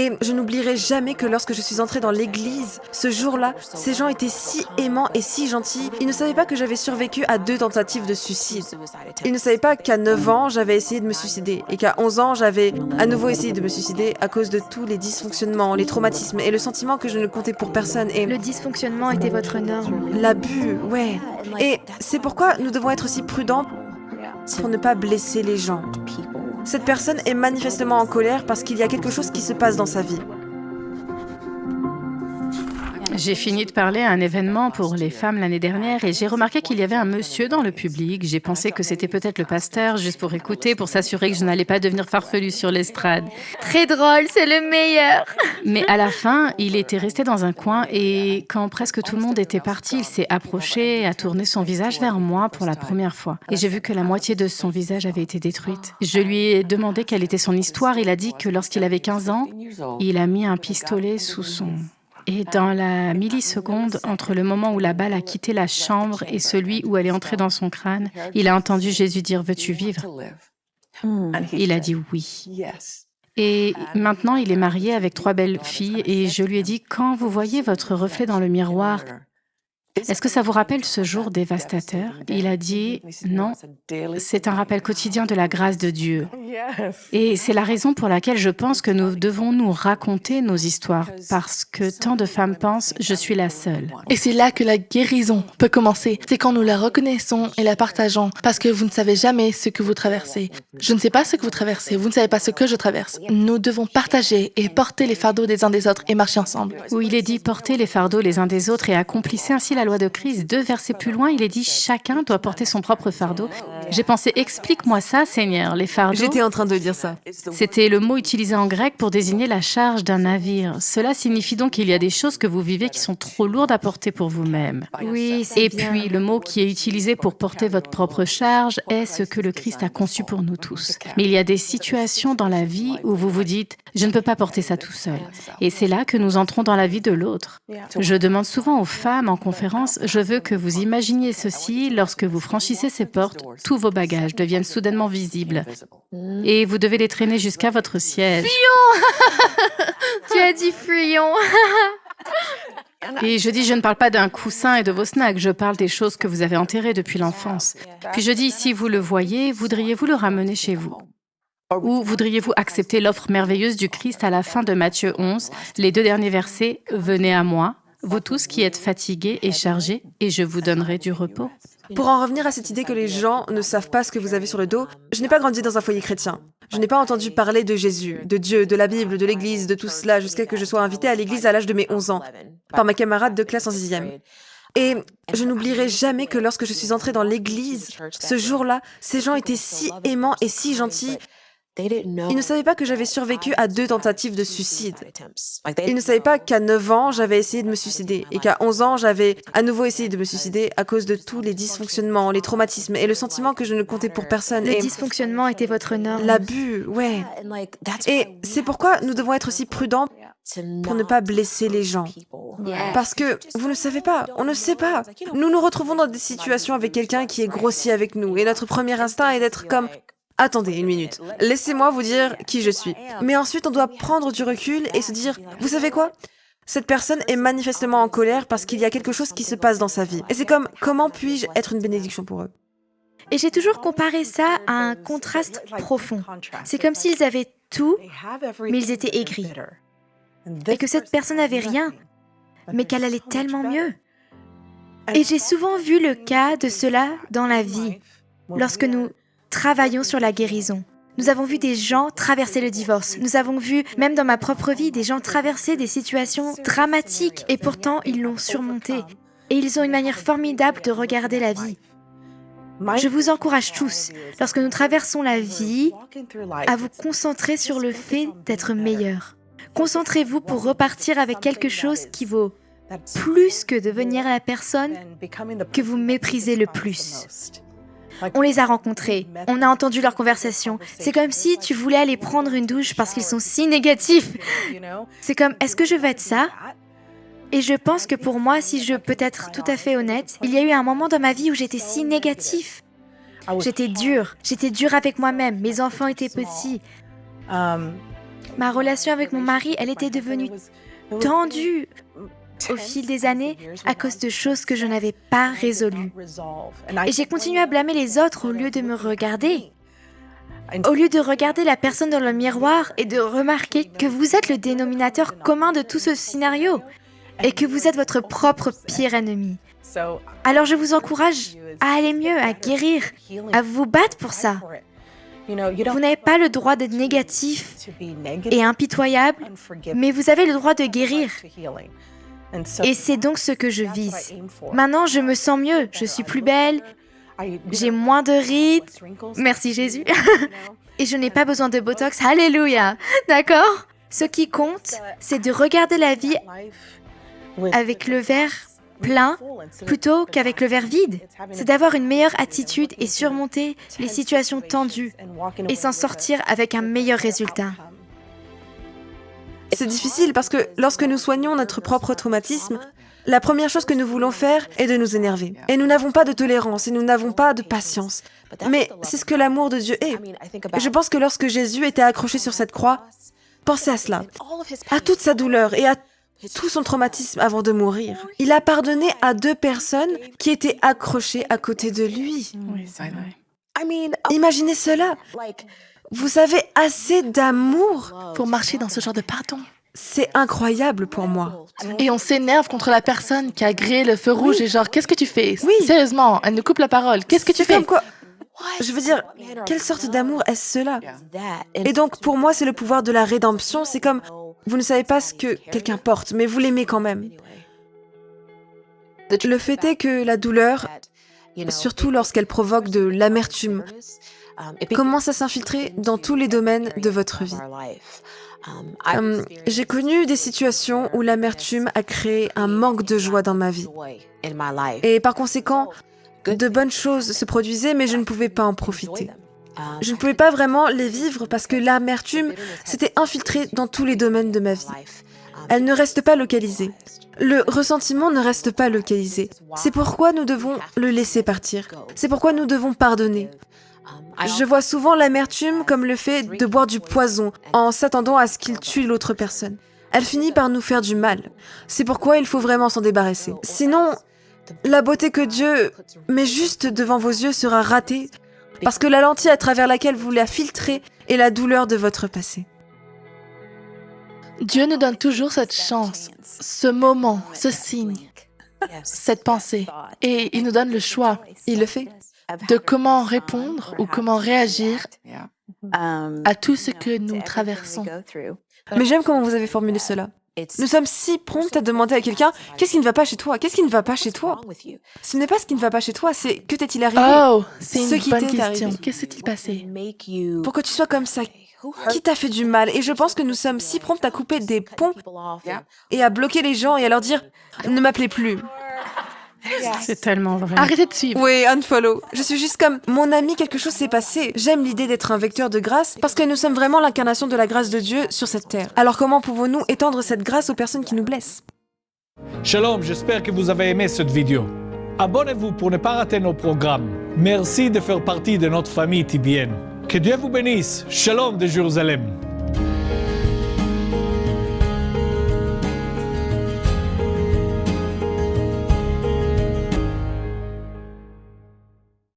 Et je n'oublierai jamais que lorsque je suis entrée dans l'église, ce jour-là, ces gens étaient si aimants et si gentils. Ils ne savaient pas que j'avais survécu à 2 tentatives de suicide. Ils ne savaient pas qu'à 9 ans, j'avais essayé de me suicider et qu'à 11 ans, j'avais à nouveau essayé de me suicider à cause de tous les dysfonctionnements, les traumatismes et le sentiment que je ne comptais pour personne et Le dysfonctionnement était votre norme. l'abus, ouais. Et c'est pourquoi nous devons être aussi prudents pour ne pas blesser les gens. Cette personne est manifestement en colère parce qu'il y a quelque chose qui se passe dans sa vie. J'ai fini de parler à un événement pour les femmes l'année dernière et j'ai remarqué qu'il y avait un monsieur dans le public. J'ai pensé que c'était peut-être le pasteur, juste pour écouter, pour s'assurer que je n'allais pas devenir farfelue sur l'estrade. Très drôle, c'est le meilleur. Mais à la fin, il était resté dans un coin et quand presque tout le monde était parti, il s'est approché et a tourné son visage vers moi pour la première fois. Et j'ai vu que la moitié de son visage avait été détruite. Je lui ai demandé quelle était son histoire. Il a dit que lorsqu'il avait 15 ans, il a mis un pistolet sous son... Et dans la milliseconde, entre le moment où la balle a quitté la chambre et celui où elle est entrée dans son crâne, il a entendu Jésus dire « Veux-tu vivre ?» Il a dit oui. Et maintenant, il est marié avec 3 belles filles et je lui ai dit « Quand vous voyez votre reflet dans le miroir, est-ce que ça vous rappelle ce jour dévastateur ?» Il a dit « Non, c'est un rappel quotidien de la grâce de Dieu. » Et c'est la raison pour laquelle je pense que nous devons nous raconter nos histoires, parce que tant de femmes pensent « je suis la seule ». Et c'est là que la guérison peut commencer. C'est quand nous la reconnaissons et la partageons, parce que vous ne savez jamais ce que vous traversez. Je ne sais pas ce que vous traversez, vous ne savez pas ce que je traverse. Nous devons partager et porter les fardeaux des uns des autres et marcher ensemble. Où il est dit « porter les fardeaux les uns des autres et accomplissez ainsi la loi de Christ ». 2 versets plus loin, il est dit « chacun doit porter son propre fardeau ». J'ai pensé « explique-moi ça, Seigneur, les fardeaux ». J'étais en train de dire ça. C'était le mot utilisé en grec pour désigner la charge d'un navire. Cela signifie donc qu'il y a des choses que vous vivez qui sont trop lourdes à porter pour vous-même. Oui, c'est Et bien. puis, le mot qui est utilisé pour porter votre propre charge est ce que le Christ a conçu pour nous tous. Mais il y a des situations dans la vie où vous vous dites « je ne peux pas porter ça tout seul ». Et c'est là que nous entrons dans la vie de l'autre. Je demande souvent aux femmes en conférence « je veux que vous imaginiez ceci, lorsque vous franchissez ces portes, tous vos bagages deviennent soudainement visibles. Et vous devez les traîner jusqu'à votre siège. » Tu as dit friand. Et je dis, je ne parle pas d'un coussin et de vos snacks, je parle des choses que vous avez enterrées depuis l'enfance. Puis je dis, si vous le voyez, voudriez-vous le ramener chez vous? Ou voudriez-vous accepter l'offre merveilleuse du Christ à la fin de Matthieu 11, les 2 derniers versets, « Venez à moi, vous tous qui êtes fatigués et chargés, et je vous donnerai du repos. » Pour en revenir à cette idée que les gens ne savent pas ce que vous avez sur le dos, je n'ai pas grandi dans un foyer chrétien. Je n'ai pas entendu parler de Jésus, de Dieu, de la Bible, de l'Église, de tout cela, jusqu'à que je sois invitée à l'Église à l'âge de mes 11 ans, par ma camarade de classe en 6e. Et je n'oublierai jamais que lorsque je suis entrée dans l'église, ce jour-là, ces gens étaient si aimants et si gentils. Ils ne savaient pas que j'avais survécu à 2 tentatives de suicide. Ils ne savaient pas qu'à 9 ans, j'avais essayé de me suicider et qu'à 11 ans, j'avais à nouveau essayé de me suicider à cause de tous les dysfonctionnements, les traumatismes et le sentiment que je ne comptais pour personne. Le Et dysfonctionnement était votre norme. l'abus, ouais. Et c'est pourquoi nous devons être aussi prudents pour ne pas blesser les gens. Parce que vous ne savez pas, on ne sait pas. Nous nous retrouvons dans des situations avec quelqu'un qui est grossier avec nous et notre premier instinct est d'être comme « Attendez une minute, laissez-moi vous dire qui je suis. » Mais ensuite, on doit prendre du recul et se dire « Vous savez quoi ? Cette personne est manifestement en colère parce qu'il y a quelque chose qui se passe dans sa vie. » Et c'est comme « Comment puis-je être une bénédiction pour eux ?» Et j'ai toujours comparé ça à un contraste profond. C'est comme s'ils avaient tout, mais ils étaient aigris. Et que cette personne n'avait rien, mais qu'elle allait tellement mieux. Et j'ai souvent vu le cas de cela dans la vie, lorsque nous travaillons sur la guérison. Nous avons vu des gens traverser le divorce. Nous avons vu, même dans ma propre vie, des gens traverser des situations dramatiques et pourtant ils l'ont surmonté. Et ils ont une manière formidable de regarder la vie. Je vous encourage tous, lorsque nous traversons la vie, à vous concentrer sur le fait d'être meilleur. Concentrez-vous pour repartir avec quelque chose qui vaut plus que devenir la personne que vous méprisez le plus. On les a rencontrés, on a entendu leurs conversations. C'est comme si tu voulais aller prendre une douche parce qu'ils sont si négatifs. C'est comme, est-ce que je veux être ça? Et je pense que pour moi, si je peux être tout à fait honnête, il y a eu un moment dans ma vie où j'étais si négatif. J'étais dure avec moi-même, mes enfants étaient petits. Ma relation avec mon mari, elle était devenue tendue au fil des années à cause de choses que je n'avais pas résolues. Et j'ai continué à blâmer les autres au lieu de me regarder. Au lieu de regarder la personne dans le miroir et de remarquer que vous êtes le dénominateur commun de tout ce scénario et que vous êtes votre propre pire ennemi. Alors je vous encourage à aller mieux, à guérir, à vous battre pour ça. Vous n'avez pas le droit d'être négatif et impitoyable, mais vous avez le droit de guérir. Et c'est donc ce que je vise. Maintenant, je me sens mieux, je suis plus belle, j'ai moins de rides, merci Jésus, et je n'ai pas besoin de Botox, alléluia, d'accord? Ce qui compte, c'est de regarder la vie avec le verre plein plutôt qu'avec le verre vide. C'est d'avoir une meilleure attitude et surmonter les situations tendues et s'en sortir avec un meilleur résultat. C'est difficile parce que lorsque nous soignons notre propre traumatisme, la première chose que nous voulons faire est de nous énerver. Et nous n'avons pas de tolérance et nous n'avons pas de patience. Mais c'est ce que l'amour de Dieu est. Et je pense que lorsque Jésus était accroché sur cette croix, pensez à cela, à toute sa douleur et à tout son traumatisme avant de mourir. Il a pardonné à 2 personnes qui étaient accrochées à côté de lui. Oui, c'est vrai. Imaginez cela. Vous avez assez d'amour. Pour marcher dans ce genre de pardon. C'est incroyable pour moi. Et on s'énerve contre la personne qui a grillé le feu rouge et genre, qu'est-ce que tu fais? Oui. Sérieusement, elle nous coupe la parole. Qu'est-ce que tu C'est fais? comme quoi. Je veux dire, quelle sorte d'amour est-ce cela? Et donc, pour moi, c'est le pouvoir de la rédemption. C'est comme, vous ne savez pas ce que quelqu'un porte, mais vous l'aimez quand même. Le fait est que la douleur, surtout lorsqu'elle provoque de l'amertume, commence à s'infiltrer dans tous les domaines de votre vie. J'ai connu des situations où l'amertume a créé un manque de joie dans ma vie. Et par conséquent, de bonnes choses se produisaient, mais je ne pouvais pas en profiter. Je ne pouvais pas vraiment les vivre parce que l'amertume s'était infiltrée dans tous les domaines de ma vie. Elle ne reste pas localisée. Le ressentiment ne reste pas localisé. C'est pourquoi nous devons le laisser partir. C'est pourquoi nous devons pardonner. Je vois souvent l'amertume comme le fait de boire du poison en s'attendant à ce qu'il tue l'autre personne. Elle finit par nous faire du mal. C'est pourquoi il faut vraiment s'en débarrasser. Sinon, la beauté que Dieu met juste devant vos yeux sera ratée parce que la lentille à travers laquelle vous la filtrez est la douleur de votre passé. Dieu nous donne toujours cette chance, ce moment, ce signe, cette pensée. Et il nous donne le choix Il le fait. de comment répondre ou comment réagir à tout ce que nous traversons. Mais j'aime comment vous avez formulé cela. Nous sommes si promptes à demander à quelqu'un « Qu'est-ce qui ne va pas chez toi? Qu'est-ce qui ne va pas chez toi ?» Ce n'est pas ce qui ne va pas chez toi, c'est « Que t'est-il arrivé Oh, c'est Ce une qui bonne t'est question. arrivé. Que s'est-il passé? pour que tu sois comme ça? Qui t'a fait du mal? » Et je pense que nous sommes si promptes à couper des ponts et à bloquer les gens et à leur dire « Ne m'appelez plus. » C'est tellement vrai. Arrêtez de suivre. Oui, unfollow. Je suis juste comme, mon ami, quelque chose s'est passé. J'aime l'idée d'être un vecteur de grâce parce que nous sommes vraiment l'incarnation de la grâce de Dieu sur cette terre. Alors comment pouvons-nous étendre cette grâce aux personnes qui nous blessent? Shalom, j'espère que vous avez aimé cette vidéo. Abonnez-vous pour ne pas rater nos programmes. Merci de faire partie de notre famille TBN. Que Dieu vous bénisse. Shalom de Jérusalem.